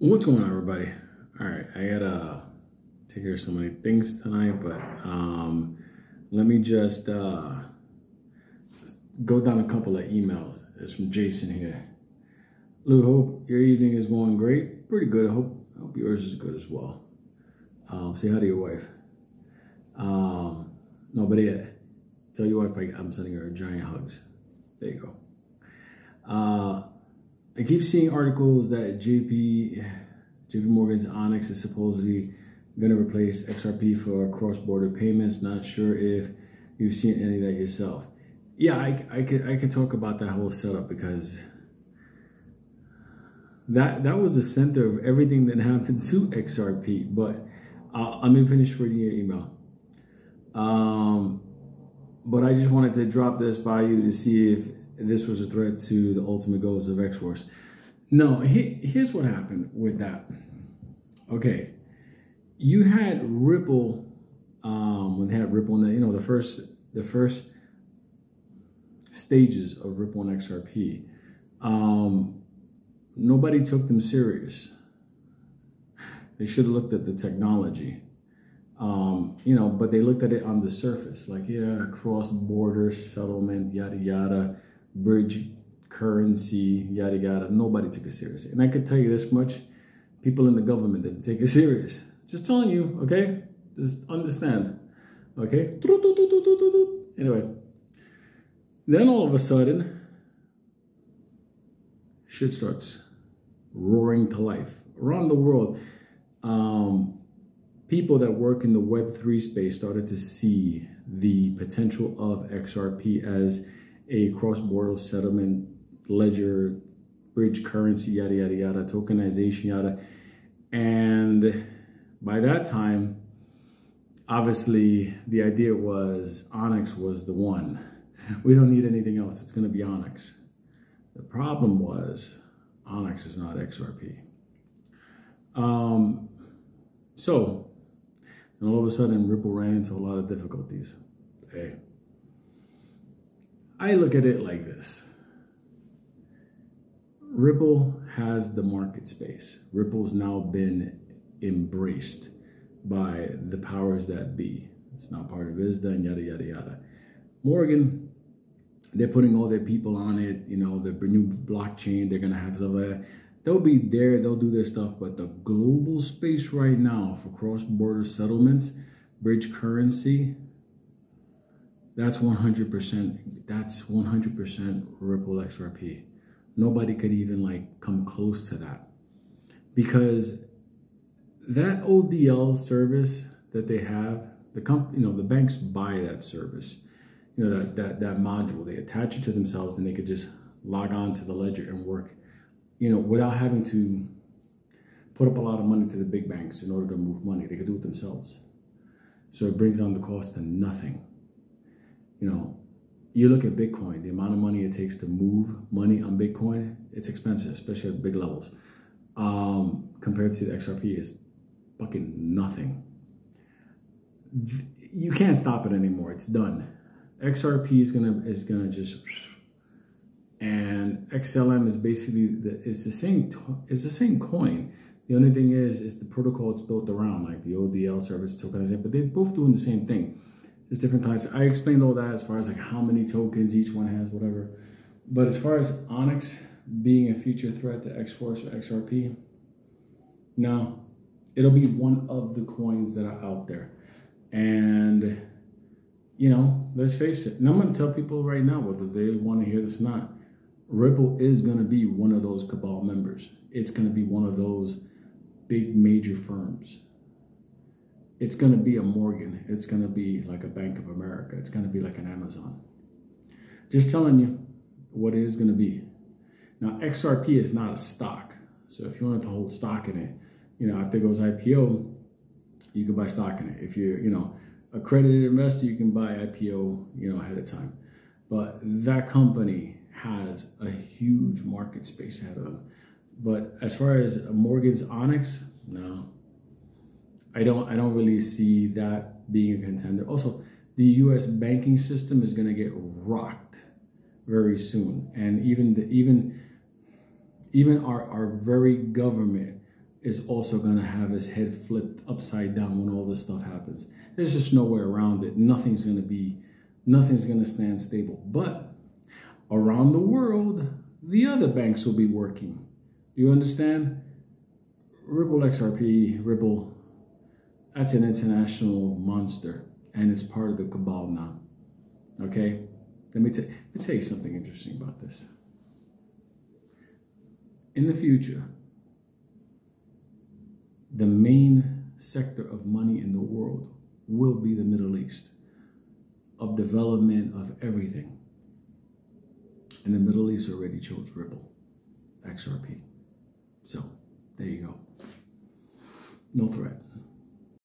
What's going on, everybody? All right, I gotta take care of so many things tonight, but let me just go down a couple of emails. It's from Jason here. Lou, hope your evening is going great. Pretty good. I hope yours is good as well. Say hi to your wife. No, but yeah, tell your wife I'm sending her giant hugs. There you go. I keep seeing articles that JP Morgan's Onyx is supposedly going to replace XRP for cross-border payments. Not sure if you've seen any of that yourself. Yeah, I could talk about that whole setup because that was the center of everything that happened to XRP. But let me finish reading your email. But I just wanted to drop this by you to see if this was a threat to the ultimate goals of X-Force. No, here's what happened with that. Okay, you had Ripple, when they had Ripple, and the first stages of Ripple and XRP, nobody took them serious. They should have looked at the technology. But they looked at it on the surface, like, yeah, cross-border settlement, yada, yada, bridge currency, yada, yada. Nobody took it seriously. And I could tell you this much, people in the government didn't take it serious. Just telling you, okay? Just understand, okay? Anyway, then all of a sudden, shit starts roaring to life. Around the world, people that work in the Web3 space started to see the potential of XRP as a cross-border settlement, ledger, bridge currency, yada, yada, yada, tokenization, yada. And by that time, obviously, the idea was Onyx was the one. We don't need anything else. It's going to be Onyx. The problem was Onyx is not XRP. And all of a sudden, Ripple ran into a lot of difficulties. Hey, I look at it like this. Ripple has the market space. Ripple's now been embraced by the powers that be. It's not part of ISDA and yada, yada, yada. Morgan, they're putting all their people on it. The new blockchain, they're going to have stuff like that. They'll be there, they'll do their stuff, but the global space right now for cross-border settlements, bridge currency, that's 100% Ripple XRP. Nobody could even come close to that, because that ODL service that they have, the banks buy that service, that module. They attach it to themselves, and they could just log on to the ledger and work, without having to put up a lot of money to the big banks in order to move money. They could do it themselves. So it brings down the cost to nothing. You look at Bitcoin, the amount of money it takes to move money on Bitcoin, it's expensive, especially at big levels. Compared to the XRP, it's fucking nothing. You can't stop it anymore. It's done. XRP is gonna just, and XLM is basically it's the same coin. The only thing is the protocol it's built around, like the ODL service tokenization, but they're both doing the same thing. There's different kinds. I explained all that as far as how many tokens each one has, whatever. But as far as Onyx being a future threat to X-Force or XRP, no, it'll be one of the coins that are out there. And, let's face it. And I'm going to tell people right now, whether they want to hear this or not, Ripple is going to be one of those cabal members. It's going to be one of those big major firms. It's going to be a Morgan. It's going to be like a Bank of America. It's going to be like an Amazon. Just telling you what it is going to be. Now, XRP is not a stock. So if you wanted to hold stock in it, after it goes IPO, you can buy stock in it. If you're, accredited investor, you can buy IPO, ahead of time. But that company has a huge market space ahead of them. But as far as Morgan's Onyx, no. I don't really see that being a contender. Also, the U.S. banking system is going to get rocked very soon, and even our very government is also going to have his head flipped upside down when all this stuff happens. There's just no way around it. Nothing's going to stand stable. But around the world, the other banks will be working. Do you understand? Ripple XRP, Ripple, that's an international monster, and it's part of the cabal now. Okay? Let me tell you something interesting about this. In the future, the main sector of money in the world will be the Middle East, of development of everything. And the Middle East already chose Ripple XRP. So, there you go. No threat.